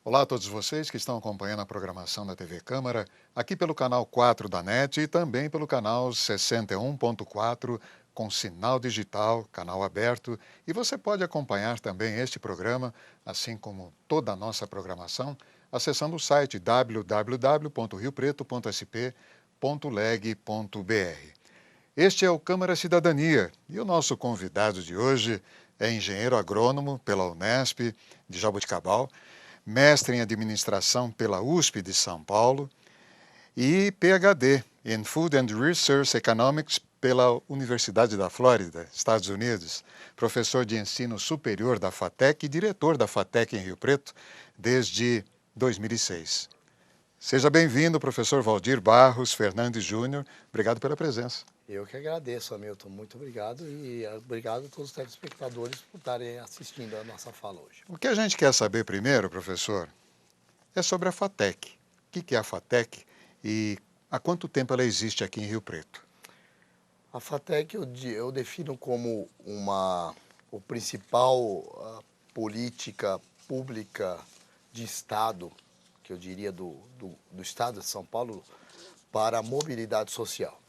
Olá a todos vocês que estão acompanhando a programação da TV Câmara, aqui pelo canal 4 da NET e também pelo canal 61.4 com sinal digital, canal aberto. E você pode acompanhar também este programa, assim como toda a nossa programação, acessando o site www.riopreto.sp.leg.br. Este é o Câmara Cidadania e o nosso convidado de hoje é engenheiro agrônomo pela Unesp de Jaboticabal, mestre em administração pela USP de São Paulo e PhD em Food and Research Economics pela Universidade da Flórida, Estados Unidos, professor de ensino superior da FATEC e diretor da FATEC em Rio Preto desde 2006. Seja bem-vindo, professor Valdir Barros Fernandes Júnior. Obrigado pela presença. Eu que agradeço, Hamilton. Muito obrigado e obrigado a todos os telespectadores por estarem assistindo a nossa fala hoje. O que a gente quer saber primeiro, professor, é sobre a FATEC. O que é a FATEC e há quanto tempo ela existe aqui em Rio Preto? A FATEC eu defino como o principal política pública de Estado, que eu diria do Estado de São Paulo, para a mobilidade social.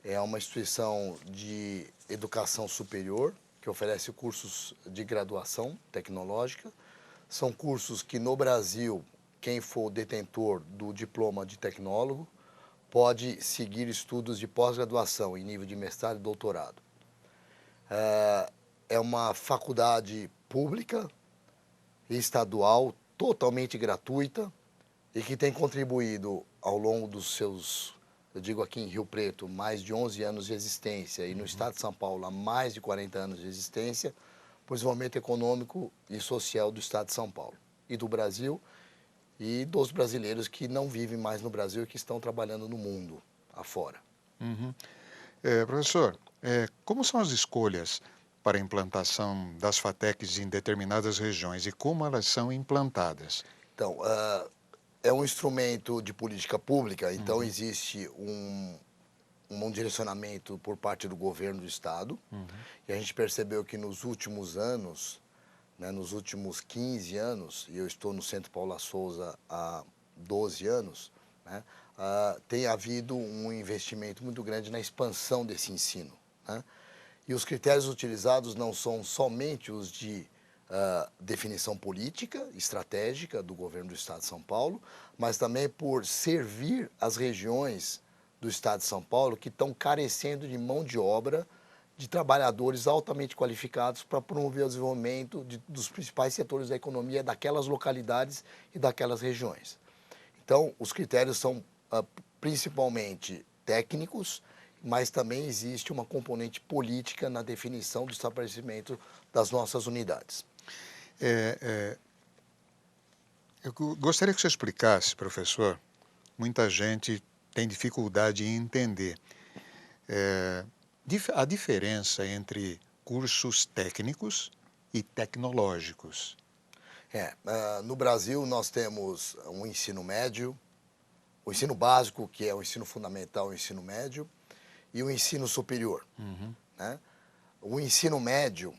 É uma instituição de educação superior que oferece cursos de graduação tecnológica. São cursos que no Brasil, quem for detentor do diploma de tecnólogo pode seguir estudos de pós-graduação em nível de mestrado e doutorado. É uma faculdade pública e estadual, totalmente gratuita e que tem contribuído ao longo dos seus, eu digo aqui em Rio Preto, mais de 11 anos de existência e no estado de São Paulo há mais de 40 anos de existência, para o desenvolvimento econômico e social do estado de São Paulo e do Brasil e dos brasileiros que não vivem mais no Brasil e que estão trabalhando no mundo afora. Professor, como são as escolhas para a implantação das FATECs em determinadas regiões e como elas são implantadas? Então, é um instrumento de política pública, então existe um direcionamento por parte do governo do estado e a gente percebeu que nos últimos anos, né, nos últimos 15 anos, e eu estou no Centro Paula Souza há 12 anos, né, tem havido um investimento muito grande na expansão desse ensino, né? E os critérios utilizados não são somente os de definição política, estratégica do governo do Estado de São Paulo, mas também por servir as regiões do Estado de São Paulo que estão carecendo de mão de obra, de trabalhadores altamente qualificados para promover o desenvolvimento dos principais setores da economia daquelas localidades e daquelas regiões. Então, os critérios são principalmente técnicos, mas também existe uma componente política na definição do estabelecimento das nossas unidades. Eu gostaria que você explicasse, professor, muita gente tem dificuldade em entender a diferença entre cursos técnicos e tecnológicos. No Brasil nós temos um ensino médio, o ensino básico, que é o ensino fundamental e o ensino médio, e o ensino superior. Né? O ensino médio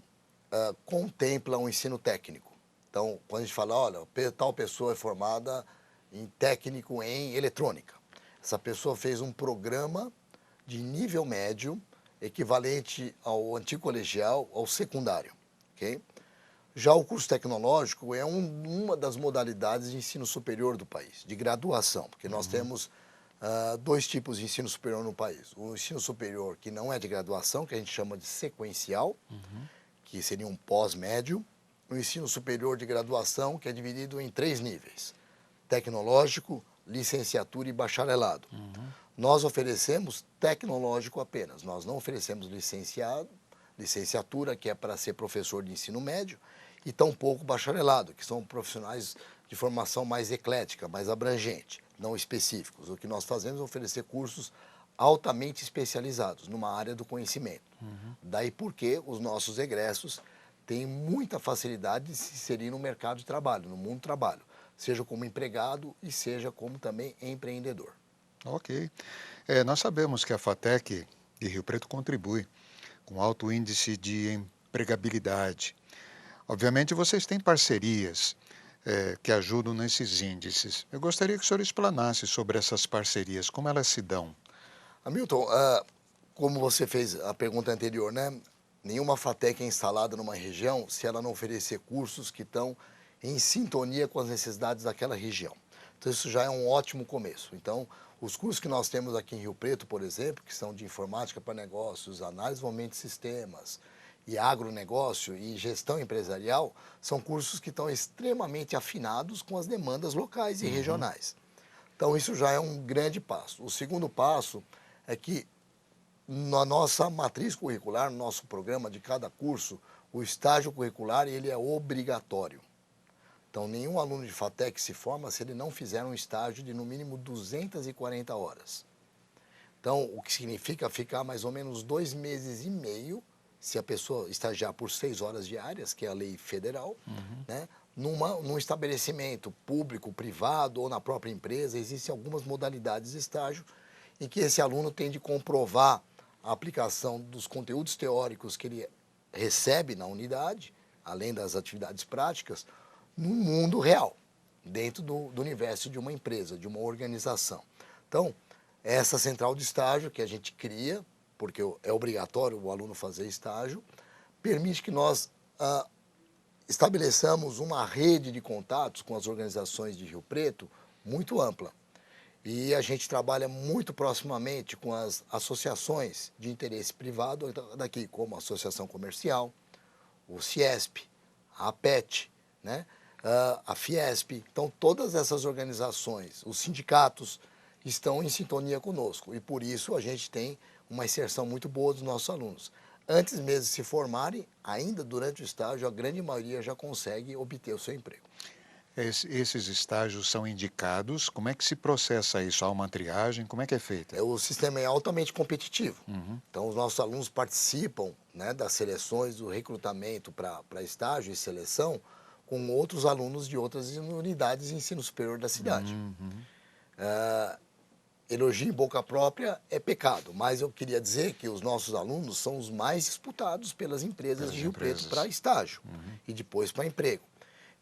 contempla um ensino técnico. Então, quando a gente fala, olha, tal pessoa é formada em técnico em eletrônica. Essa pessoa fez um programa de nível médio, equivalente ao antigo colegial, ao secundário. Okay? Já o curso tecnológico é uma das modalidades de ensino superior do país, de graduação, porque nós temos dois tipos de ensino superior no país. O ensino superior que não é de graduação, que a gente chama de sequencial, que seria um pós-médio. O ensino superior de graduação, que é dividido em 3 níveis: tecnológico, licenciatura e bacharelado. Nós oferecemos tecnológico apenas, nós não oferecemos licenciatura, que é para ser professor de ensino médio, e tampouco bacharelado, que são profissionais de formação mais eclética, mais abrangente, não específicos. O que nós fazemos é oferecer cursos altamente especializados numa área do conhecimento. Daí porque os nossos egressos têm muita facilidade de se inserir no mercado de trabalho, no mundo do trabalho, seja como empregado e seja como também empreendedor. Ok. Nós sabemos que a FATEC de Rio Preto contribui com alto índice de empregabilidade. Obviamente, vocês têm parcerias que ajudam nesses índices. Eu gostaria que o senhor explanasse sobre essas parcerias, como elas se dão. Hamilton, como você fez a pergunta anterior, né? Nenhuma FATEC é instalada numa região se ela não oferecer cursos que estão em sintonia com as necessidades daquela região. Então, isso já é um ótimo começo. Então, os cursos que nós temos aqui em Rio Preto, por exemplo, que são de informática para negócios, análise de desenvolvimento de sistemas e agronegócio e gestão empresarial, são cursos que estão extremamente afinados com as demandas locais e regionais. Então, isso já é um grande passo. O segundo passo é que na nossa matriz curricular, no nosso programa de cada curso, o estágio curricular ele é obrigatório. Então, nenhum aluno de FATEC se forma se ele não fizer um estágio de no mínimo 240 horas. Então, o que significa ficar mais ou menos 2 meses e meio, se a pessoa estagiar por 6 horas diárias, que é a lei federal, né? Num estabelecimento público, privado ou na própria empresa, existem algumas modalidades de estágio em que esse aluno tem de comprovar a aplicação dos conteúdos teóricos que ele recebe na unidade, além das atividades práticas, no mundo real, dentro do universo de uma empresa, de uma organização. Então, essa central de estágio que a gente cria, porque é obrigatório o aluno fazer estágio, permite que nós estabeleçamos uma rede de contatos com as organizações de Rio Preto muito ampla. E a gente trabalha muito proximamente com as associações de interesse privado daqui, como a Associação Comercial, o CIESP, a APET, né? A Fiesp. Então, todas essas organizações, os sindicatos, estão em sintonia conosco. E por isso a gente tem uma inserção muito boa dos nossos alunos. Antes mesmo de se formarem, ainda durante o estágio, a grande maioria já consegue obter o seu emprego. Esses estágios são indicados, como é que se processa isso? Há uma triagem, como é que é feita? O sistema é altamente competitivo. Então, os nossos alunos participam, né, das seleções, do recrutamento para estágio e seleção com outros alunos de outras unidades de ensino superior da cidade. Elogio em boca própria é pecado, mas eu queria dizer que os nossos alunos são os mais disputados pelas empresas de Rio Preto para estágio e depois para emprego.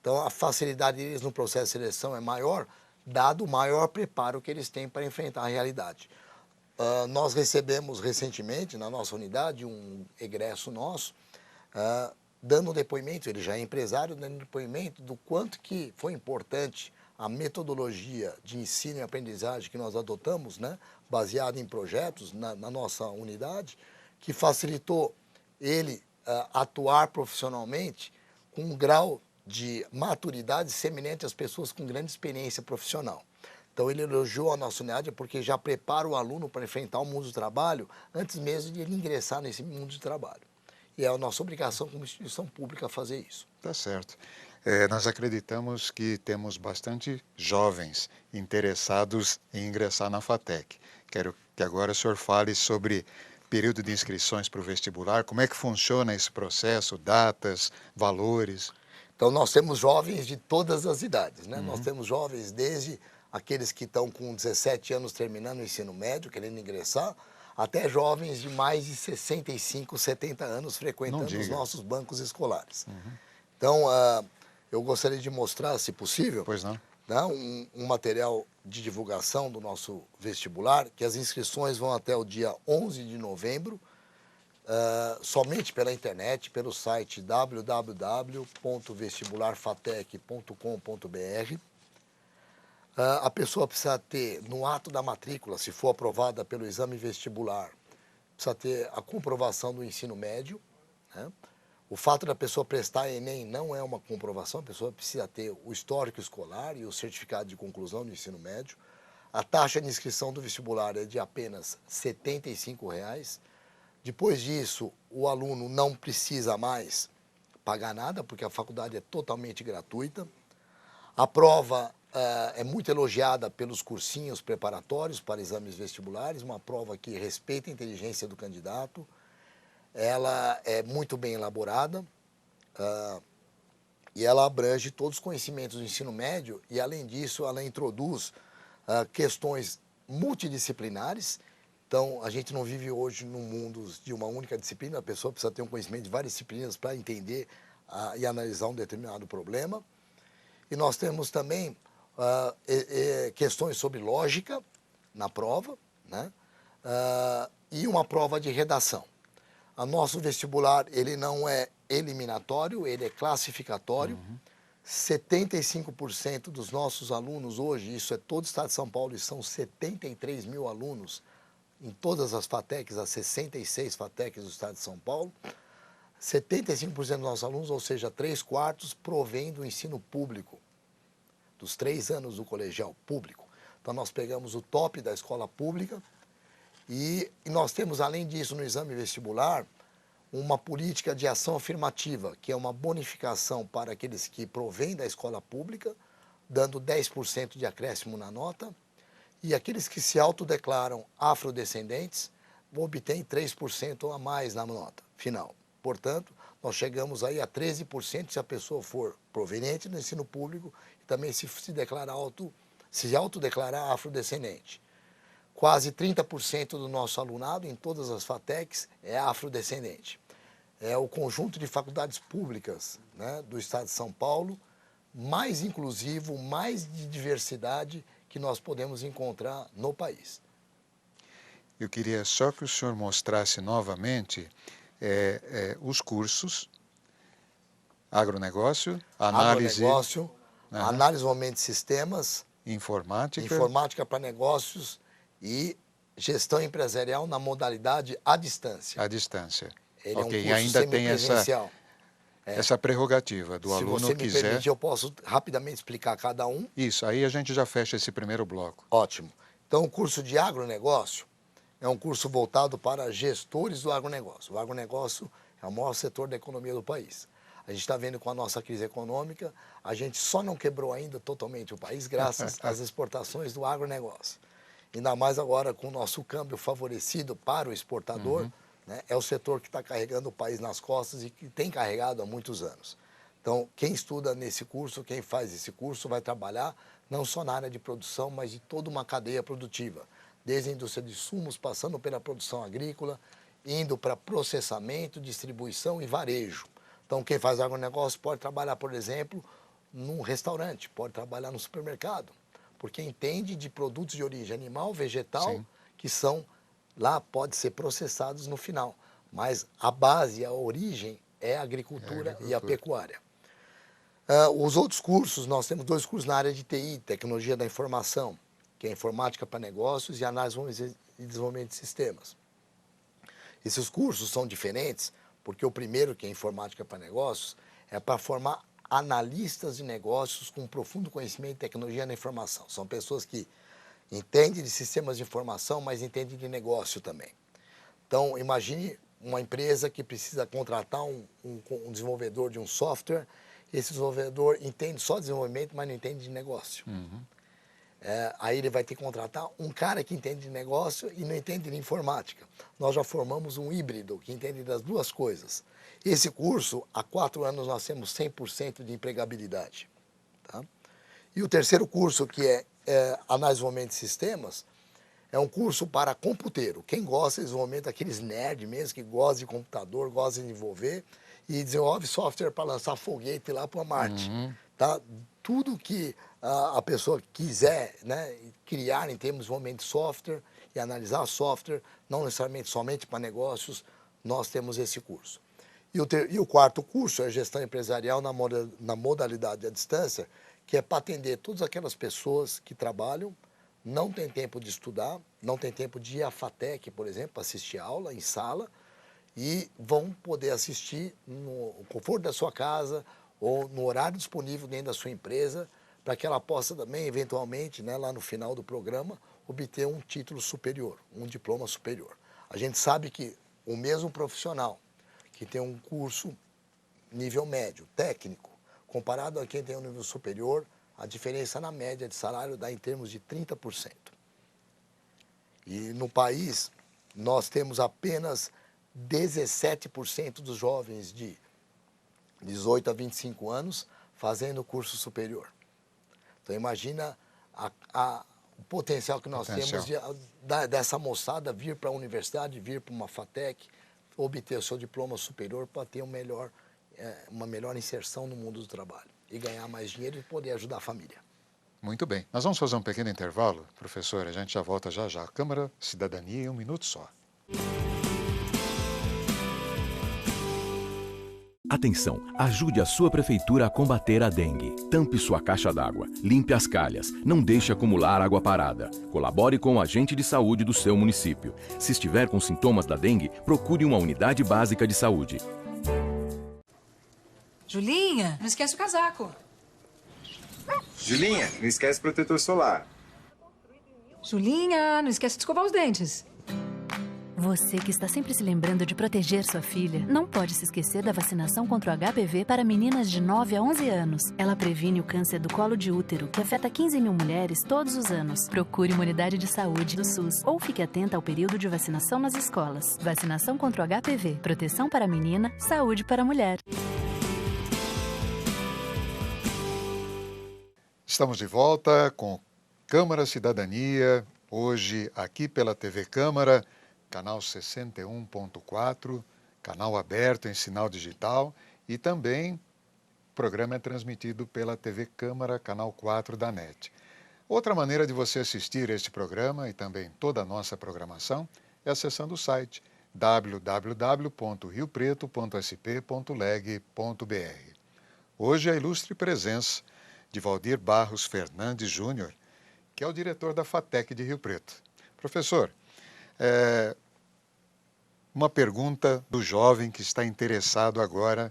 Então, a facilidade deles no processo de seleção é maior, dado o maior preparo que eles têm para enfrentar a realidade. Nós recebemos recentemente, na nossa unidade, um egresso nosso, dando um depoimento, ele já é empresário, dando um depoimento do quanto que foi importante a metodologia de ensino e aprendizagem que nós adotamos, né, baseada em projetos na nossa unidade, que facilitou ele atuar profissionalmente com um grau de maturidade semelhante às pessoas com grande experiência profissional. Então, ele elogiou a nossa unidade porque já prepara o aluno para enfrentar o mundo do trabalho antes mesmo de ele ingressar nesse mundo de trabalho. E é a nossa obrigação como instituição pública fazer isso. Tá certo. Nós acreditamos que temos bastante jovens interessados em ingressar na FATEC. Quero que agora o senhor fale sobre período de inscrições para o vestibular, como é que funciona esse processo, datas, valores. Então, nós temos jovens de todas as idades, né? Nós temos jovens desde aqueles que estão com 17 anos terminando o ensino médio, querendo ingressar, até jovens de mais de 65, 70 anos frequentando os nossos bancos escolares. Então, eu gostaria de mostrar, se possível, Pois não. Né, um material de divulgação do nosso vestibular, que as inscrições vão até o dia 11 de novembro, somente pela internet, pelo site www.vestibularfatec.com.br. A pessoa precisa ter, no ato da matrícula, se for aprovada pelo exame vestibular, precisa ter a comprovação do ensino médio, né? O fato da pessoa prestar Enem não é uma comprovação, a pessoa precisa ter o histórico escolar e o certificado de conclusão do ensino médio. A taxa de inscrição do vestibular é de apenas R$ 75,00. Depois disso, o aluno não precisa mais pagar nada, porque a faculdade é totalmente gratuita. A prova é muito elogiada pelos cursinhos preparatórios para exames vestibulares, uma prova que respeita a inteligência do candidato. Ela é muito bem elaborada e ela abrange todos os conhecimentos do ensino médio e, além disso, ela introduz questões multidisciplinares. Então, a gente não vive hoje num mundo de uma única disciplina, a pessoa precisa ter um conhecimento de várias disciplinas para entender e analisar um determinado problema. E nós temos também questões sobre lógica na prova, né? E uma prova de redação. O nosso vestibular, ele não é eliminatório, ele é classificatório. 75% dos nossos alunos hoje, isso é todo o estado de São Paulo, e são 73 mil alunos em todas as FATECs, as 66 FATECs do estado de São Paulo, 75% dos nossos alunos, ou seja, 3/4, provém do ensino público, dos 3 anos do colegial público. Então nós pegamos o top da escola pública e nós temos, além disso, no exame vestibular, uma política de ação afirmativa, que é uma bonificação para aqueles que provêm da escola pública, dando 10% de acréscimo na nota, e aqueles que se autodeclaram afrodescendentes obtêm 3% a mais na nota final. Portanto, nós chegamos aí a 13% se a pessoa for proveniente do ensino público e também se autodeclarar afrodescendente. Quase 30% do nosso alunado em todas as FATECs é afrodescendente. É o conjunto de faculdades públicas, né, do estado de São Paulo mais inclusivo, mais de diversidade que nós podemos encontrar no país. Eu queria só que o senhor mostrasse novamente os cursos, agronegócio, análise, análise de desenvolvimento de sistemas, informática para negócios e gestão empresarial na modalidade à distância. À distância. Ele Ok, é um curso ainda tem essa prerrogativa do aluno Se você me quiser. permitir, eu posso rapidamente explicar cada um. Isso, aí a gente já fecha esse primeiro bloco. Ótimo. Então, o curso de agronegócio é um curso voltado para gestores do agronegócio. O agronegócio é o maior setor da economia do país. A gente está vendo com a nossa crise econômica, a gente só não quebrou ainda totalmente o país graças às exportações do agronegócio. Ainda mais agora com o nosso câmbio favorecido para o exportador, né, é o setor que está carregando o país nas costas e que tem carregado há muitos anos. Então, quem estuda nesse curso, quem faz esse curso, vai trabalhar não só na área de produção, mas de toda uma cadeia produtiva, desde a indústria de insumos, passando pela produção agrícola, indo para processamento, distribuição e varejo. Então, quem faz agronegócio pode trabalhar, por exemplo, num restaurante, pode trabalhar no supermercado, porque entende de produtos de origem animal, vegetal, Sim, que são, lá pode ser processados no final. Mas a base, a origem é a agricultura e a pecuária. Os outros cursos, nós temos 2 cursos na área de TI, Tecnologia da Informação, que é Informática para Negócios e Análise e Desenvolvimento de Sistemas. Esses cursos são diferentes, porque o primeiro, que é Informática para Negócios, é para formar analistas de negócios com profundo conhecimento de tecnologia da informação. São pessoas que entendem de sistemas de informação, mas entendem de negócio também. Então, imagine uma empresa que precisa contratar um desenvolvedor de um software. Esse desenvolvedor entende só de desenvolvimento, mas não entende de negócio. Aí ele vai ter que contratar um cara que entende de negócio e não entende de informática. Nós já formamos um híbrido que entende das duas coisas. Esse curso, há 4 anos, nós temos 100% de empregabilidade. Tá? E o terceiro curso, que é Análise e Desenvolvimento de Sistemas, é um curso para computeiro. Quem gosta de desenvolvimento, aqueles nerds mesmo, que gostam de computador, gostam de desenvolver, e desenvolve software para lançar foguete lá para Marte. Tá? Tudo que a pessoa quiser, né, criar em termos de desenvolvimento de software e analisar software, não necessariamente somente para negócios, nós temos esse curso. E o quarto curso é Gestão Empresarial na modalidade à distância, que é para atender todas aquelas pessoas que trabalham, não tem tempo de estudar, não tem tempo de ir à FATEC, por exemplo, para assistir aula em sala, e vão poder assistir no conforto da sua casa ou no horário disponível dentro da sua empresa, para que ela possa também, eventualmente, né, lá no final do programa, obter um título superior, um diploma superior. A gente sabe que o mesmo profissional que tem um curso nível médio, técnico, comparado a quem tem um nível superior, a diferença na média de salário dá em termos de 30%. E no país, nós temos apenas 17% dos jovens de 18 a 25 anos fazendo curso superior. Então, imagina o potencial que nós temos dessa moçada vir para a universidade, vir para uma FATEC, obter o seu diploma superior para ter uma melhor inserção no mundo do trabalho. e ganhar mais dinheiro e poder ajudar a família. Muito bem. Nós vamos fazer um pequeno intervalo, professor, a gente já volta já já. Câmara Cidadania em um minuto só. Atenção, ajude a sua prefeitura a combater a dengue. Tampe sua caixa d'água, limpe as calhas, não deixe acumular água parada. Colabore com o agente de saúde do seu município. Se estiver com sintomas da dengue, procure uma unidade básica de saúde. Julinha, não esquece o casaco. Julinha, não esquece o protetor solar. Julinha, não esquece de escovar os dentes. Você que está sempre se lembrando de proteger sua filha, não pode se esquecer da vacinação contra o HPV para meninas de 9 a 11 anos. Ela previne o câncer do colo de útero, que afeta 15 mil mulheres todos os anos. Procure uma unidade de saúde do SUS ou fique atenta ao período de vacinação nas escolas. Vacinação contra o HPV, proteção para a menina, saúde para a mulher. Estamos de volta com Câmara Cidadania, hoje aqui pela TV Câmara, canal 61.4, canal aberto em sinal digital e também o programa é transmitido pela TV Câmara, canal 4 da NET. Outra maneira de você assistir este programa e também toda a nossa programação é acessando o site www.riopreto.sp.leg.br. Hoje a ilustre presença de Valdir Barros Fernandes Júnior, que é o diretor da FATEC de Rio Preto. Professor, uma pergunta do jovem que está interessado agora.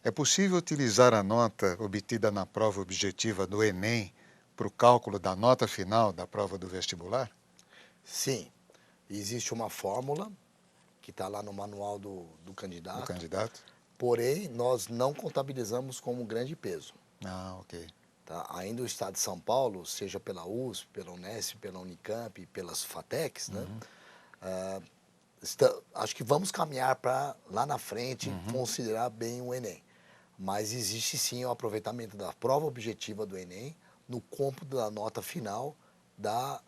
É possível utilizar a nota obtida na prova objetiva do Enem para o cálculo da nota final da prova do vestibular? Sim, existe uma fórmula que está lá no manual do candidato. Do candidato? Porém, nós não contabilizamos como grande peso. Ah, ok. Tá? Ainda o Estado de São Paulo, seja pela USP, pela Unesp, pela Unicamp, pelas FATECs, né? Acho que vamos caminhar para lá na frente considerar bem o Enem. Mas existe sim o aproveitamento da prova objetiva do Enem no cômputo da nota final da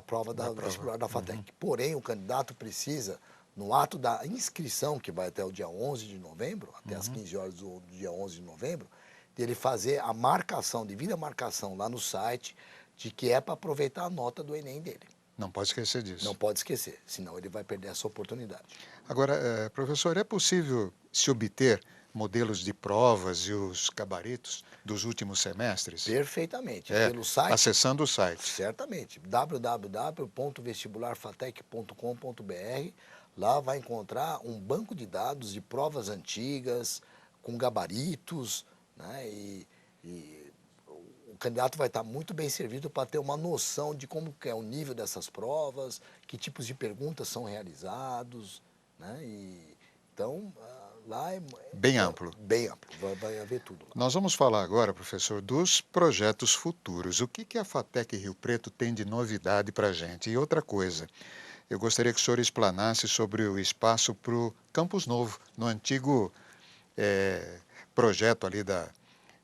prova da vestibular da FATEC. Porém, o candidato precisa, no ato da inscrição, que vai até o dia 11 de novembro, até as 15 horas do dia 11 de novembro, dele fazer a marcação, devida marcação lá no site, de que é para aproveitar a nota do Enem dele. Não pode esquecer disso. Não pode esquecer, senão ele vai perder essa oportunidade. Agora, professor, é possível se obter modelos de provas e os gabaritos dos últimos semestres? Perfeitamente. Pelo site. Acessando o site. Certamente. www.vestibularfatec.com.br. Lá vai encontrar um banco de dados de provas antigas, com gabaritos, né? E o candidato vai estar muito bem servido para ter uma noção de como é o nível dessas provas, que tipos de perguntas são realizados, né? Então, lá é bem amplo. Bem amplo, vai haver tudo lá. Nós vamos falar agora, professor, dos projetos futuros. O que a FATEC Rio Preto tem de novidade para a gente? E outra coisa, eu gostaria que o senhor explanasse sobre o espaço para o Campus Novo, no antigo projeto ali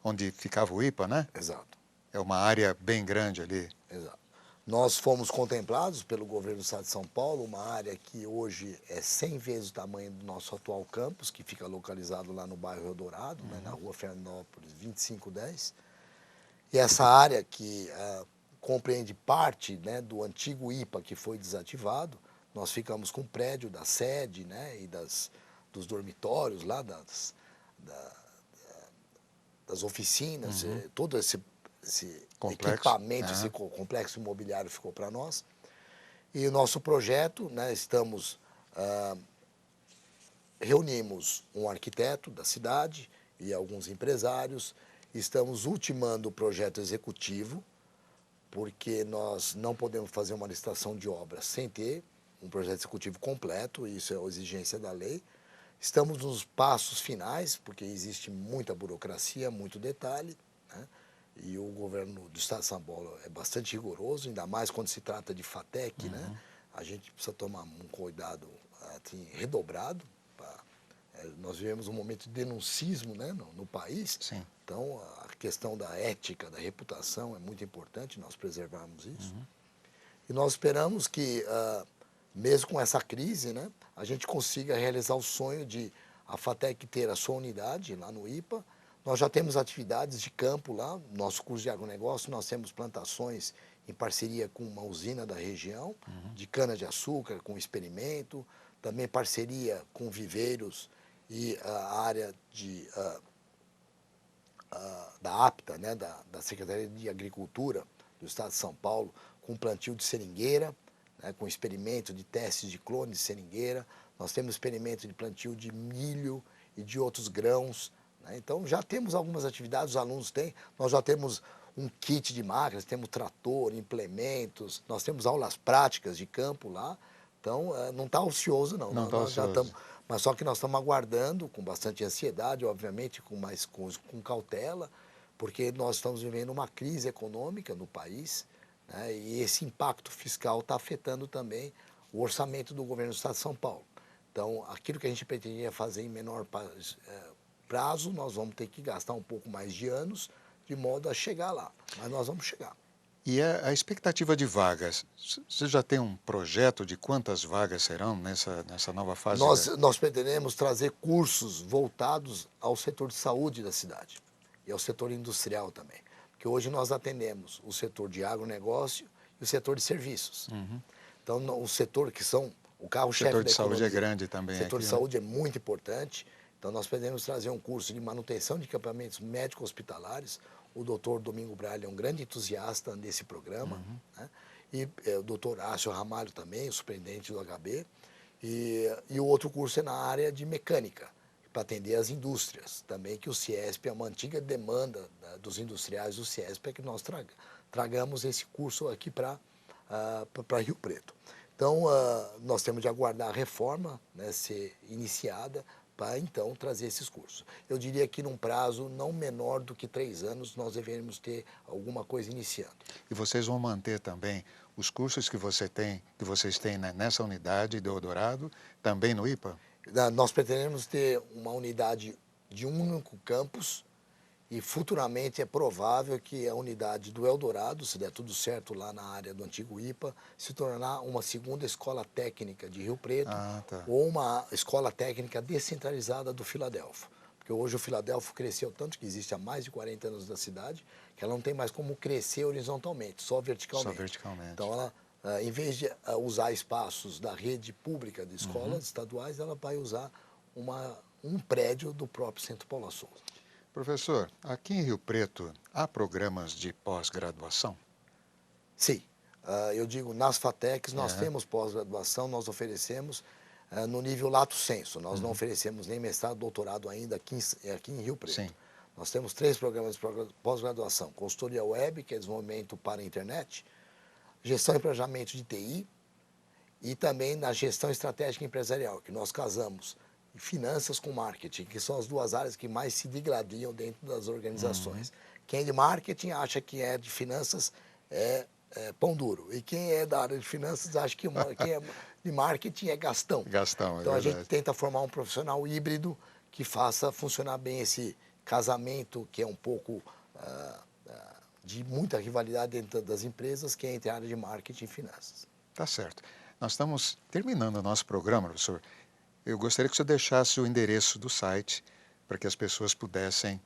onde ficava o IPA, né? Exato. É uma área bem grande ali. Exato. Nós fomos contemplados pelo governo do Estado de São Paulo, uma área que hoje é 100 vezes o tamanho do nosso atual campus, que fica localizado lá no bairro Eldorado, né, na rua Fernandópolis 2510. E essa área que compreende parte, né, do antigo IPA que foi desativado, nós ficamos com o prédio da sede, né, e dos dormitórios lá, das oficinas, todo esse complexo, equipamento, esse complexo imobiliário ficou para nós. E o nosso projeto, né, reunimos um arquiteto da cidade e alguns empresários, estamos ultimando o projeto executivo, porque nós não podemos fazer uma licitação de obras sem ter um projeto executivo completo, isso é a exigência da lei. Estamos nos passos finais, porque existe muita burocracia, muito detalhe, né? E o governo do Estado de São Paulo é bastante rigoroso, ainda mais quando se trata de FATEC, né? A gente precisa tomar um cuidado assim, redobrado. Nós vivemos um momento de denuncismo, né, no país. Sim. Então, a questão da ética, da reputação é muito importante, nós preservarmos isso. E nós esperamos que, mesmo com essa crise, né, a gente consiga realizar o sonho de a FATEC ter a sua unidade lá no IPA, Nós já temos atividades de campo lá, nosso curso de agronegócio, nós temos plantações em parceria com uma usina da região, de cana-de-açúcar, com experimento, também parceria com viveiros e a área da APTA, né, da Secretaria de Agricultura do Estado de São Paulo, com plantio de seringueira, né, com experimento de testes de clones de seringueira. Nós temos experimento de plantio de milho e de outros grãos, né? Então já temos algumas atividades, os alunos têm, nós já temos um kit de máquinas, temos trator, implementos, nós temos aulas práticas de campo lá, então não está ocioso não. Não está ocioso. Mas só que nós estamos aguardando com bastante ansiedade, obviamente com cautela, porque nós estamos vivendo uma crise econômica no país, né? E esse impacto fiscal está afetando também o orçamento do governo do Estado de São Paulo. Então, aquilo que a gente pretendia fazer em menor prazo, nós vamos ter que gastar um pouco mais de anos, de modo a chegar lá. Mas nós vamos chegar. E a expectativa de vagas, você já tem um projeto de quantas vagas serão nessa nova fase? Nós pretendemos trazer cursos voltados ao setor de saúde da cidade e ao setor industrial também. Porque hoje nós atendemos o setor de agronegócio e o setor de serviços. Então, o setor que são o carro-chefe da economia. O setor de saúde é grande também. O setor aqui, de saúde é muito importante. Então, nós pretendemos trazer um curso de manutenção de equipamentos médico-hospitalares. O doutor Domingo Braille é um grande entusiasta desse programa, né? E o doutor Ácio Ramalho também, o superintendente do HB. E o outro curso é na área de mecânica, para atender as indústrias também, que o CIESP é uma antiga demanda dos industriais do CIESP, é que nós tragamos esse curso aqui para Rio Preto. Então, nós temos de aguardar a reforma, né, ser iniciada, para então trazer esses cursos. Eu diria que num prazo não menor do que 3 anos nós deveríamos ter alguma coisa iniciando. E vocês vão manter também os cursos que vocês têm nessa unidade de Eldorado, também no IPA? Nós pretendemos ter uma unidade de um único campus e futuramente é provável que a unidade do Eldorado, se der tudo certo lá na área do antigo IPA, se tornar uma segunda escola técnica de Rio Preto ou uma escola técnica descentralizada do Filadélfio. Porque hoje o Filadélfio cresceu tanto que existe há mais de 40 anos na cidade, que ela não tem mais como crescer horizontalmente, só verticalmente. Só verticalmente. Então, ela, em vez de usar espaços da rede pública de escolas estaduais, ela vai usar um prédio do próprio Centro Paula Souza. Professor, aqui em Rio Preto, há programas de pós-graduação? Sim. Eu digo, nas FATECs nós temos pós-graduação, nós oferecemos no nível lato sensu. Nós não oferecemos nem mestrado, doutorado ainda aqui em Rio Preto. Sim. Nós temos 3 programas de pós-graduação. Consultoria web, que é desenvolvimento para a internet, gestão e planejamento de TI e também na gestão estratégica empresarial, que nós casamos finanças com marketing, que são as 2 áreas que mais se digladiam dentro das organizações. Quem é de marketing acha que é de finanças é pão duro. E quem é da área de finanças acha que quem é de marketing é gastão. Gastão, então a gente tenta formar um profissional híbrido que faça funcionar bem esse casamento, que é um pouco de muita rivalidade dentro das empresas, que é entre a área de marketing e finanças. Tá certo. Nós estamos terminando o nosso programa, professor. Eu gostaria que você deixasse o endereço do site para que as pessoas pudessem,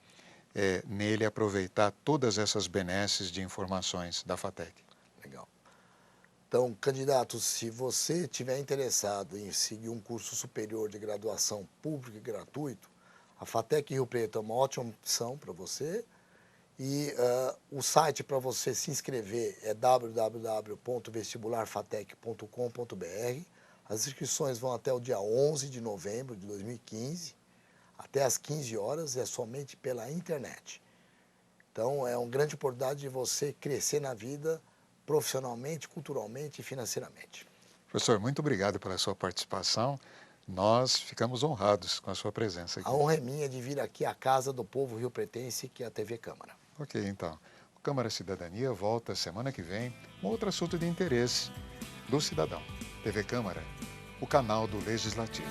nele, aproveitar todas essas benesses de informações da FATEC. Legal. Então, candidato, se você estiver interessado em seguir um curso superior de graduação público e gratuito, a FATEC Rio Preto é uma ótima opção para você. E o site para você se inscrever é www.vestibularfatec.com.br. As inscrições vão até o dia 11 de novembro de 2015, até às 15 horas, é somente pela internet. Então, é uma grande oportunidade de você crescer na vida profissionalmente, culturalmente e financeiramente. Professor, muito obrigado pela sua participação. Nós ficamos honrados com a sua presença aqui. A honra é minha de vir aqui à casa do povo riopretense, que é a TV Câmara. Ok, então. O Câmara Cidadania volta semana que vem com outro assunto de interesse do cidadão. TV Câmara, o canal do Legislativo.